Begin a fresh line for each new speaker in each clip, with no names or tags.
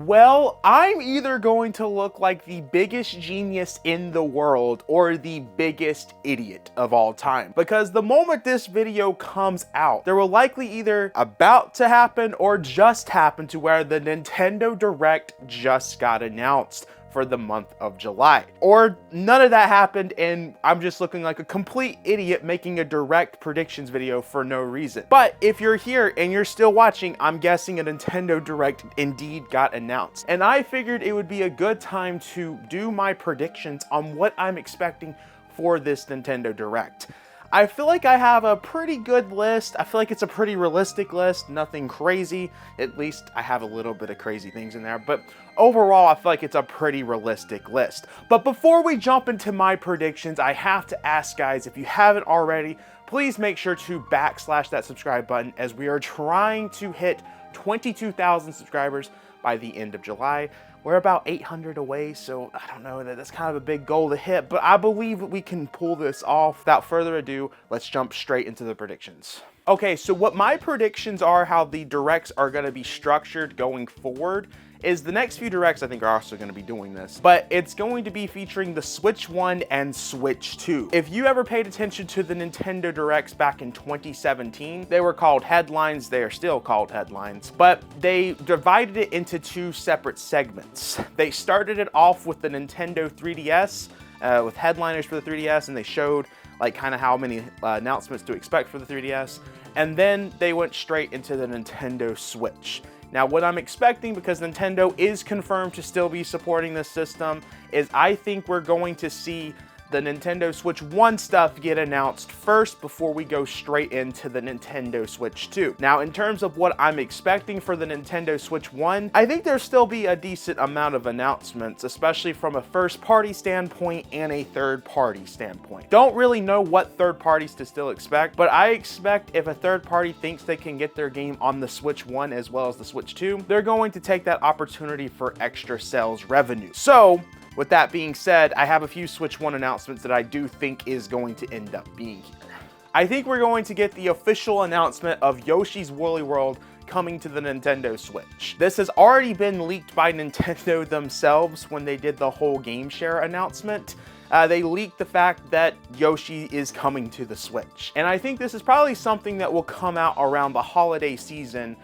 Well, I'm either going to look like the biggest genius in the world or the biggest idiot of all time. Because the moment this video comes out, there will likely either about to happen or just happen to where the Nintendo Direct just got announced for the month of July. Or none of that happened and I'm just looking like a complete idiot making a direct predictions video for no reason. But if you're here and you're still watching, I'm guessing a Nintendo Direct indeed got announced. And I figured it would be a good time to do my predictions on what I'm expecting for this Nintendo Direct. I feel like I have a pretty good list. I feel like it's a pretty realistic list, nothing crazy. At least I have a little bit of crazy things in there, but overall I feel like it's a pretty realistic list. But before we jump into my predictions, I have to ask guys, if you haven't already, please make sure to backslash that subscribe button as we are trying to hit 22,000 subscribers by the end of July. We're about 800 away, so I don't know, that's kind of a big goal to hit, but I believe we can pull this off. Without further ado, let's jump straight into the predictions. Okay, so what my predictions are, how the directs are going to be structured going forward, is the next few directs I think are also going to be doing this, but it's going to be featuring the Switch 1 and Switch 2. If you ever paid attention to the Nintendo Directs back in 2017, they were called headlines, they are still called headlines, but they divided it into two separate segments. They started it off with the Nintendo 3DS, with headliners for the 3DS, and they showed like kind of how many announcements to expect for the 3DS, and then they went straight into the Nintendo Switch. Now, what I'm expecting, because Nintendo is confirmed to still be supporting this system, is I think we're going to see the Nintendo Switch 1 stuff get announced first before we go straight into the Nintendo Switch 2. Now, in terms of what I'm expecting for the Nintendo Switch 1, I think there'll still be a decent amount of announcements, especially from a first-party standpoint and a third-party standpoint. Don't really know what third parties to still expect, but I expect if a third party thinks they can get their game on the Switch 1 as well as the Switch 2, they're going to take that opportunity for extra sales revenue. So, with that being said, I have a few Switch 1 announcements that I do think is going to end up being here. I think we're going to get the official announcement of Yoshi's Woolly World coming to the Nintendo Switch. This has already been leaked by Nintendo themselves when they did the whole Game Share announcement. They leaked the fact that Yoshi is coming to the Switch. And I think this is probably something that will come out around the holiday season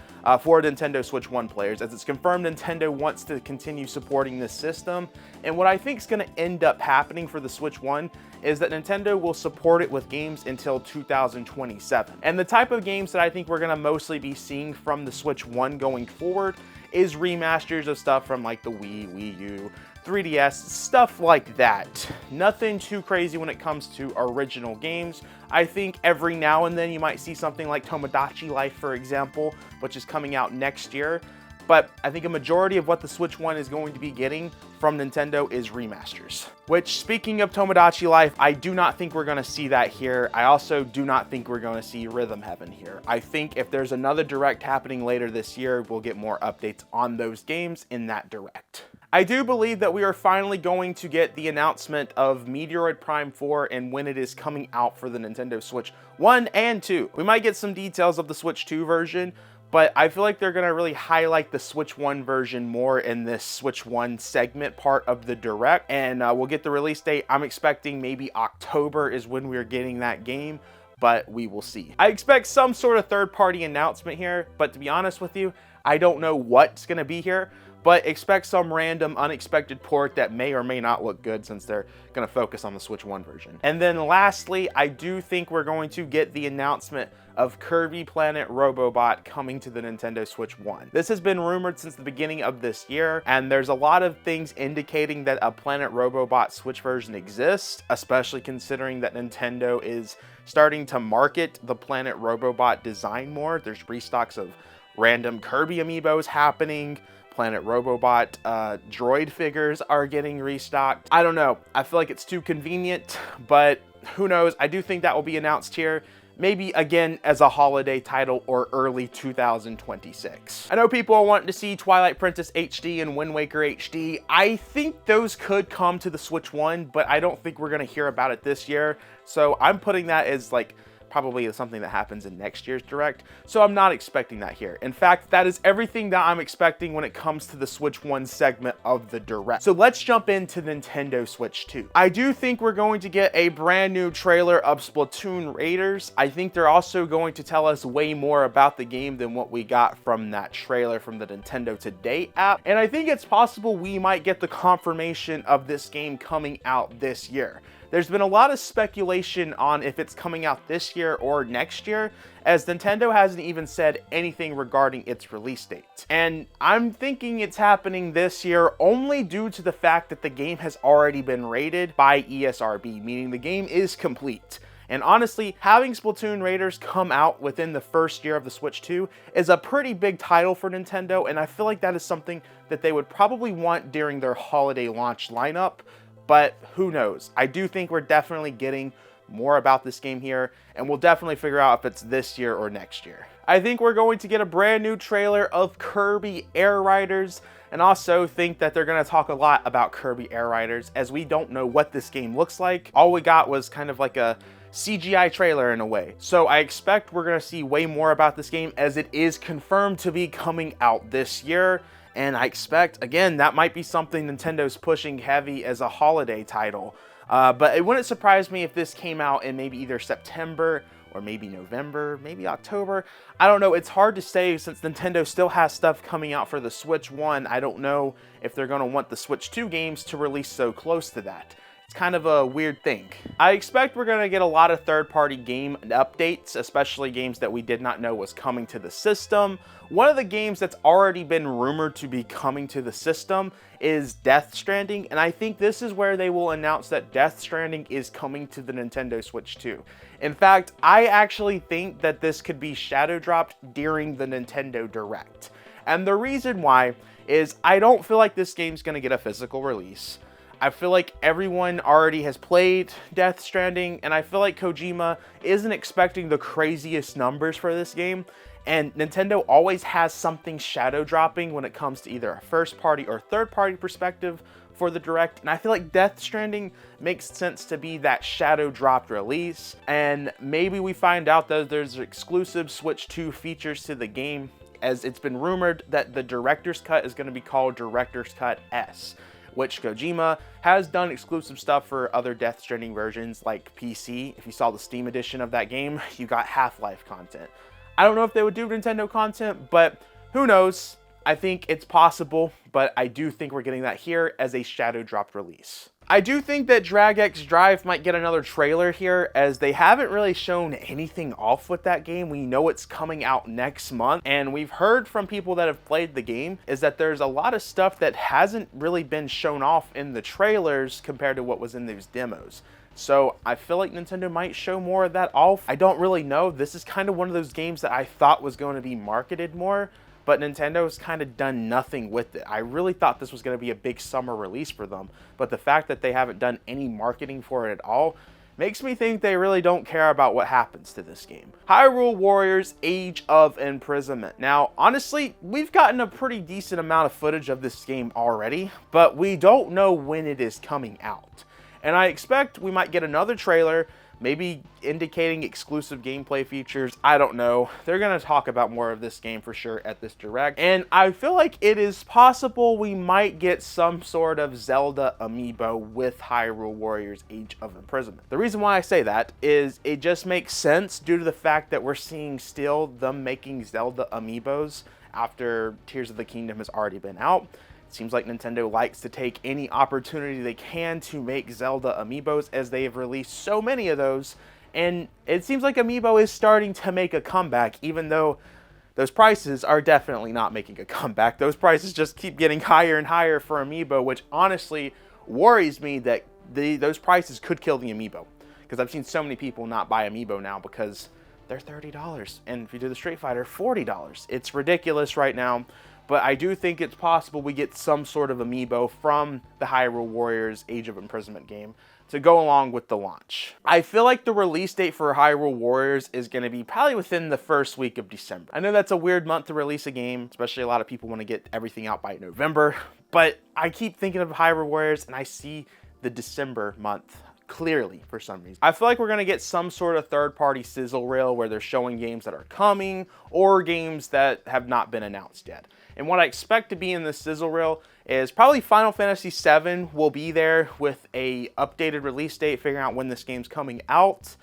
for Nintendo Switch 1 players, as it's confirmed Nintendo wants to continue supporting this system. And what I think is going to end up happening for the Switch 1 is that Nintendo will support it with games until 2027. And the type of games that I think we're going to mostly be seeing from the Switch 1 going forward is remasters of stuff from like the Wii, Wii U, 3DS, stuff like that. Nothing too crazy when it comes to original games. I think every now and then you might see something like Tomodachi Life, for example, which is coming out next year. But I think a majority of what the Switch 1 is going to be getting from Nintendo is remasters. Which, speaking of Tomodachi Life, I do not think we're going to see that here. I also do not think we're going to see Rhythm Heaven here. I think if there's another Direct happening later this year, we'll get more updates on those games in that Direct. I do believe that we are finally going to get the announcement of Meteoroid Prime 4 and when it is coming out for the Nintendo Switch 1 and 2. We might get some details of the Switch 2 version, but I feel like they're going to really highlight the Switch 1 version more in this Switch 1 segment part of the Direct, and we'll get the release date. I'm expecting maybe October is when we're getting that game, but we will see. I expect some sort of third-party announcement here, but to be honest with you, I don't know what's going to be here, but expect some random unexpected port that may or may not look good since they're going to focus on the Switch 1 version. And then lastly, I do think we're going to get the announcement of Kirby Planet Robobot coming to the Nintendo Switch 1. This has been rumored since the beginning of this year, and there's a lot of things indicating that a Planet Robobot Switch version exists, especially considering that Nintendo is starting to market the Planet Robobot design more. There's restocks of random Kirby amiibos happening. Planet Robobot droid figures are getting restocked. I don't know. I feel like it's too convenient, but who knows? I do think that will be announced here. Maybe again as a holiday title or early 2026. I know people are wanting to see Twilight Princess HD and Wind Waker HD. I think those could come to the Switch 1, but I don't think we're going to hear about it this year. So I'm putting that as like probably something that happens in next year's Direct, so I'm not expecting that here. In fact, that is everything that I'm expecting when it comes to the Switch 1 segment of the Direct. So let's jump into Nintendo Switch 2. I do think we're going to get a brand new trailer of Splatoon Raiders. I think they're also going to tell us way more about the game than what we got from that trailer from the Nintendo Today app, and I think it's possible we might get the confirmation of this game coming out this year. There's been a lot of speculation on if it's coming out this year or next year, as Nintendo hasn't even said anything regarding its release date. And I'm thinking it's happening this year only due to the fact that the game has already been rated by ESRB, meaning the game is complete. And honestly, having Splatoon Raiders come out within the first year of the Switch 2 is a pretty big title for Nintendo, and I feel like that is something that they would probably want during their holiday launch lineup. But who knows? I do think we're definitely getting more about this game here, and we'll definitely figure out if it's this year or next year. I think we're going to get a brand new trailer of Kirby Air Riders, and also think that they're going to talk a lot about Kirby Air Riders, as we don't know what this game looks like. All we got was kind of like a CGI trailer in a way. So I expect we're going to see way more about this game, as it is confirmed to be coming out this year. And I expect, again, that might be something Nintendo's pushing heavy as a holiday title. But it wouldn't surprise me if this came out in maybe either September or maybe November, maybe October. I don't know. It's hard to say since Nintendo still has stuff coming out for the Switch 1. I don't know if they're going to want the Switch 2 games to release so close to that. It's kind of a weird thing. I expect we're going to get a lot of third-party game updates, especially games that we did not know was coming to the system. One of the games that's already been rumored to be coming to the system is Death Stranding, and I think this is where they will announce that Death Stranding is coming to the Nintendo Switch 2. In fact, I actually think that this could be shadow dropped during the Nintendo Direct. And the reason why is I don't feel like this game's going to get a physical release. I feel like everyone already has played Death Stranding, and I feel like Kojima isn't expecting the craziest numbers for this game, and Nintendo always has something shadow dropping when it comes to either a first party or third party perspective for the Direct, and I feel like Death Stranding makes sense to be that shadow dropped release, and maybe we find out that there's exclusive Switch 2 features to the game, as it's been rumored that the Director's Cut is going to be called Director's Cut S, which Kojima has done exclusive stuff for other Death Stranding versions like PC. If you saw the Steam edition of that game, you got Half-Life content. I don't know if they would do Nintendo content, but who knows? I think it's possible, but I do think we're getting that here as a shadow dropped release. I do think that Drag X Drive might get another trailer here, as they haven't really shown anything off with that game. We know it's coming out next month, and we've heard from people that have played the game is that there's a lot of stuff that hasn't really been shown off in the trailers compared to what was in those demos. So I feel like Nintendo might show more of that off. I don't really know. This is kind of one of those games that I thought was going to be marketed more, but Nintendo's kind of done nothing with it. I really thought this was going to be a big summer release for them, but the fact that they haven't done any marketing for it at all makes me think they really don't care about what happens to this game. Hyrule Warriors Age of Imprisonment. Now, honestly, we've gotten a pretty decent amount of footage of this game already, but we don't know when it is coming out. And I expect we might get another trailer, maybe indicating exclusive gameplay features. I don't know. They're going to talk about more of this game for sure at this Direct. And I feel like it is possible we might get some sort of Zelda amiibo with Hyrule Warriors Age of Imprisonment. The reason why I say that is it just makes sense due to the fact that we're seeing still them making Zelda amiibos after Tears of the Kingdom has already been out. Seems like Nintendo likes to take any opportunity they can to make Zelda amiibos, as they have released so many of those, and it seems like amiibo is starting to make a comeback, even though those prices are definitely not making a comeback. Those prices just keep getting higher and higher for amiibo, which honestly worries me that those prices could kill the amiibo, because I've seen so many people not buy amiibo now because they're $30, and if you do the Street Fighter, $40. It's ridiculous right now. But I do think it's possible we get some sort of amiibo from the Hyrule Warriors Age of Imprisonment game to go along with the launch. I feel like the release date for Hyrule Warriors is going to be probably within the first week of December. I know that's a weird month to release a game, especially a lot of people want to get everything out by November, but I keep thinking of Hyrule Warriors and I see the December month clearly for some reason. I feel like we're gonna get some sort of third-party sizzle reel where they're showing games that are coming or games that have not been announced yet. And what I expect to be in this sizzle reel is probably Final Fantasy VII will be there with a updated release date, figuring out when this game's coming out.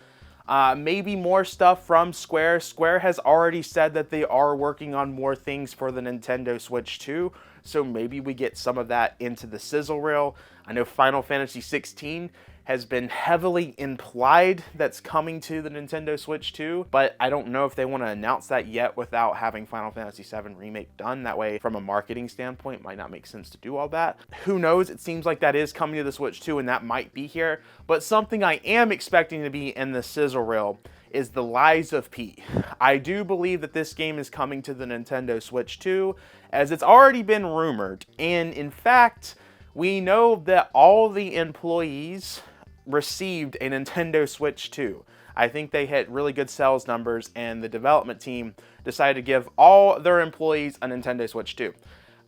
Maybe more stuff from Square. Square has already said that they are working on more things for the Nintendo Switch 2, so maybe we get some of that into the sizzle reel. I know Final Fantasy 16 has been heavily implied that's coming to the Nintendo Switch 2, but I don't know if they want to announce that yet without having Final Fantasy VII Remake done. That way, from a marketing standpoint, it might not make sense to do all that. Who knows? It seems like that is coming to the Switch 2, and that might be here. But something I am expecting to be in the sizzle reel is the Lies of P. I do believe that this game is coming to the Nintendo Switch 2, as it's already been rumored. And in fact, we know that all the employees received a Nintendo Switch 2. I think they hit really good sales numbers, and the development team decided to give all their employees a Nintendo Switch 2.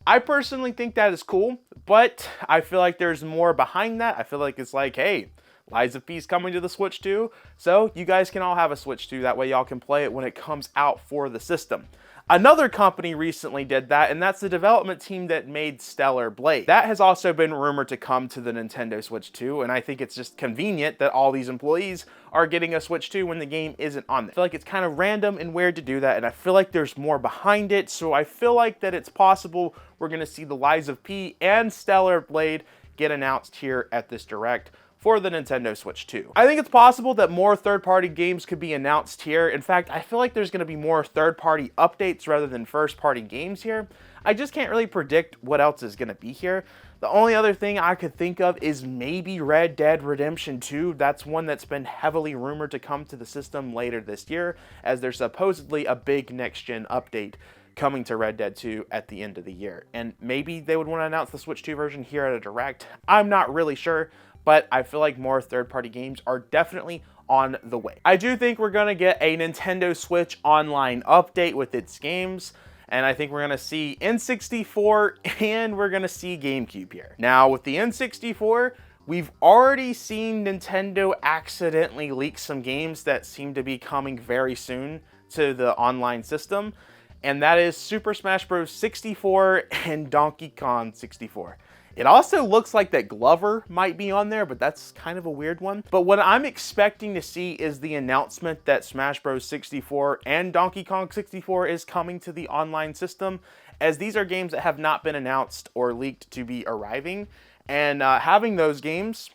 I personally think that is cool, but I feel like there's more behind that. I feel like it's like, hey, Lies of P is coming to the Switch 2, so you guys can all have a Switch 2. That way y'all can play it when it comes out for the system. Another company recently did that, and that's the development team that made Stellar Blade. That has also been rumored to come to the Nintendo Switch 2, and I think it's just convenient that all these employees are getting a Switch 2 when the game isn't on there. I feel like it's kind of random and weird to do that, and I feel like there's more behind it, so I feel like that it's possible we're going to see the Lies of P and Stellar Blade get announced here at this Direct for the Nintendo Switch 2. I think it's possible that more third-party games could be announced here. In fact, I feel like there's going to be more third-party updates rather than first-party games here. I just can't really predict what else is going to be here. The only other thing I could think of is maybe Red Dead Redemption 2. That's one that's been heavily rumored to come to the system later this year, as there's supposedly a big next-gen update coming to Red Dead 2 at the end of the year. And maybe they would want to announce the Switch 2 version here at a Direct. I'm not really sure, but I feel like more third-party games are definitely on the way. I do think we're going to get a Nintendo Switch Online update with its games, and I think we're going to see N64 and we're going to see GameCube here. Now, with the N64, we've already seen Nintendo accidentally leak some games that seem to be coming very soon to the online system, and that is Super Smash Bros. 64 and Donkey Kong 64. It also looks like that Glover might be on there, but that's kind of a weird one. But what I'm expecting to see is the announcement that Smash Bros. 64 and Donkey Kong 64 is coming to the online system, as these are games that have not been announced or leaked to be arriving. And having those games,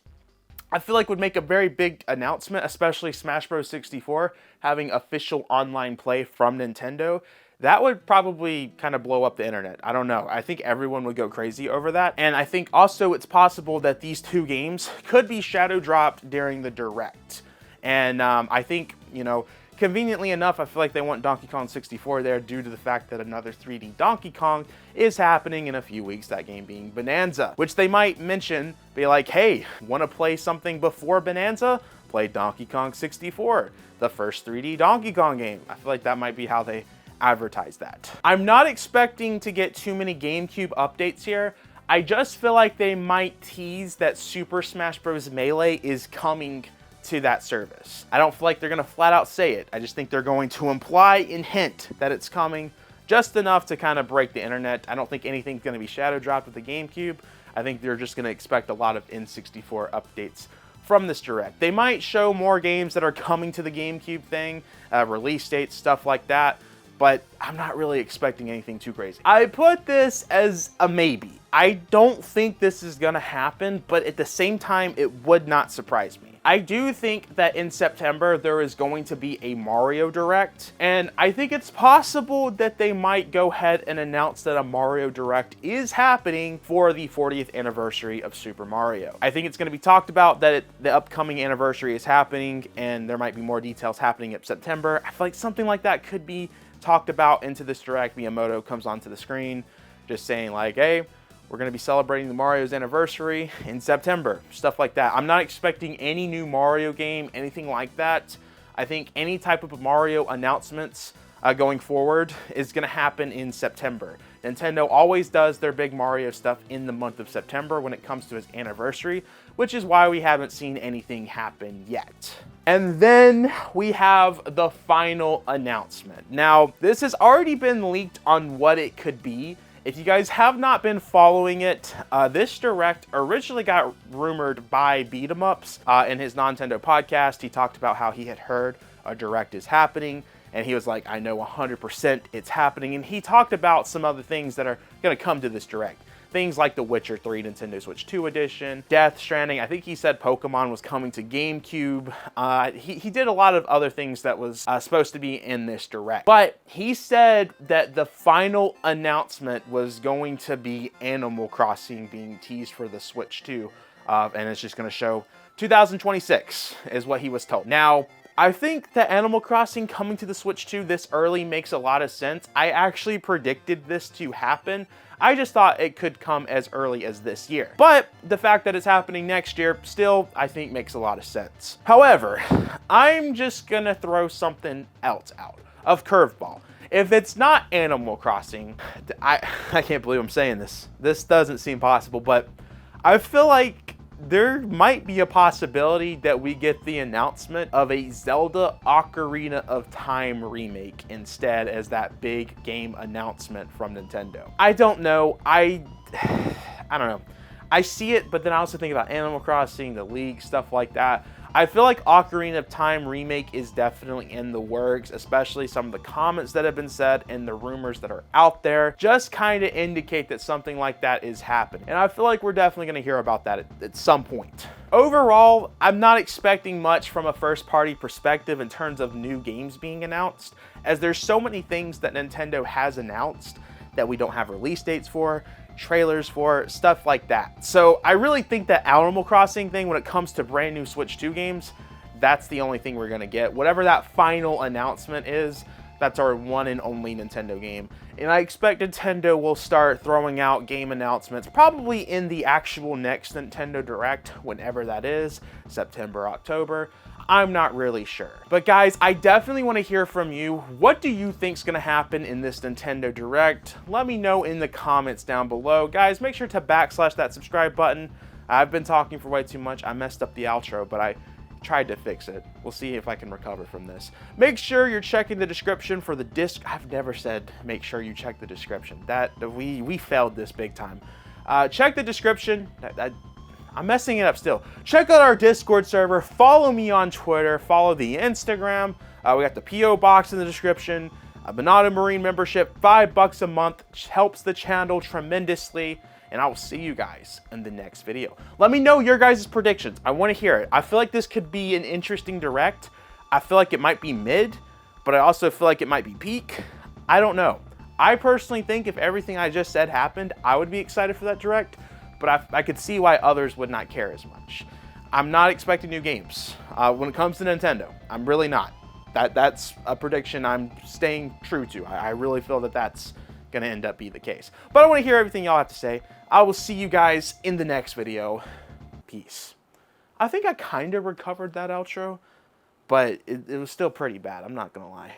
I feel like would make a very big announcement, especially Smash Bros. 64 having official online play from Nintendo. That would probably kind of blow up the internet. I don't know. I think everyone would go crazy over that. And I think also it's possible that these two games could be shadow dropped during the Direct. And I think, you know, conveniently enough, I feel like they want Donkey Kong 64 there due to the fact that another 3D Donkey Kong is happening in a few weeks, that game being Bonanza, which they might mention, be like, hey, want to play something before Bonanza? Play Donkey Kong 64, the first 3D Donkey Kong game. I feel like that might be how they advertise that. I'm not expecting to get too many GameCube updates here. I just feel like they might tease that Super Smash Bros. Melee is coming to that service. I don't feel like they're gonna flat out say it. I just think they're going to imply and hint that it's coming, just enough to kind of break the internet. I don't think anything's gonna be shadow dropped with the GameCube. I think they're just gonna expect a lot of N64 updates from this Direct. They might show more games that are coming to the GameCube thing, release dates, stuff like that, but I'm not really expecting anything too crazy. I put this as a maybe. I don't think this is gonna happen, but at the same time, it would not surprise me. I do think that in September, there is going to be a Mario Direct, and I think it's possible that they might go ahead and announce that a Mario Direct is happening for the 40th anniversary of Super Mario. I think it's gonna be talked about that the upcoming anniversary is happening, and there might be more details happening in September. I feel like something like that could be talked about into this Direct. Miyamoto comes onto the screen just saying like, hey, we're going to be celebrating the Mario's anniversary in September, stuff like that. I'm not expecting any new Mario game, anything like that. I think any type of Mario announcements, going forward is going to happen in September. Nintendo always does their big Mario stuff in the month of September when it comes to its anniversary, which is why we haven't seen anything happen yet. And then we have the final announcement. Now, this has already been leaked on what it could be. If you guys have not been following it, this Direct originally got rumored by Beat 'em Ups in his Nintendo podcast. He talked about how he had heard a Direct is happening, and he was like, I know 100% it's happening. And he talked about some other things that are going to come to this Direct. Things like The Witcher 3 Nintendo Switch 2 edition, Death Stranding. I think he said Pokemon was coming to GameCube. He did a lot of other things that was supposed to be in this Direct. But he said that the final announcement was going to be Animal Crossing being teased for the Switch 2. And it's just going to show 2026 is what he was told. Now, I think that Animal Crossing coming to the Switch 2 this early makes a lot of sense. I actually predicted this to happen. I just thought it could come as early as this year. But the fact that it's happening next year still, I think, makes a lot of sense. However, I'm just gonna throw something else out of curveball. If it's not Animal Crossing, I can't believe I'm saying this. This doesn't seem possible, but I feel like there might be a possibility that we get the announcement of a Zelda Ocarina of Time remake instead as that big game announcement from Nintendo. I don't know. I don't know. I see it, but then I also think about Animal Crossing, the League, stuff like that. I feel like Ocarina of Time remake is definitely in the works, especially some of the comments that have been said and the rumors that are out there just kind of indicate that something like that is happening. And I feel like we're definitely going to hear about that at some point. Overall, I'm not expecting much from a first-party perspective in terms of new games being announced, as there's so many things that Nintendo has announced that we don't have release dates for, trailers for, stuff like that. So I really think that Animal Crossing thing, when it comes to brand new Switch 2 games, that's the only thing we're gonna get. Whatever that final announcement is, that's our one and only Nintendo game. And I expect Nintendo will start throwing out game announcements probably in the actual next Nintendo Direct, whenever that is, September, October. I'm not really sure. But guys, I definitely want to hear from you. What do you think's going to happen in this Nintendo Direct? Let me know in the comments down below. Guys, make sure to backslash that subscribe button. I've been talking for way too much. I messed up the outro, but I tried to fix it. We'll see if I can recover from this. Make sure you're checking the description for the disc. I've never said make sure you check the description. We failed this big time. Check the description. I'm messing it up still. Check out our Discord server. Follow me on Twitter. Follow the Instagram. We got the P.O. box in the description. MONADO Marine membership, $5 a month. Helps the channel tremendously. And I will see you guys in the next video. Let me know your guys' predictions. I want to hear it. I feel like this could be an interesting Direct. I feel like it might be mid, but I also feel like it might be peak. I don't know. I personally think if everything I just said happened, I would be excited for that Direct. But I could see why others would not care as much. I'm not expecting new games. When it comes to Nintendo, I'm really not. That's a prediction I'm staying true to. I really feel that that's going to end up being the case. But I want to hear everything y'all have to say. I will see you guys in the next video. Peace. I think I kind of recovered that outro, but it was still pretty bad. I'm not going to lie.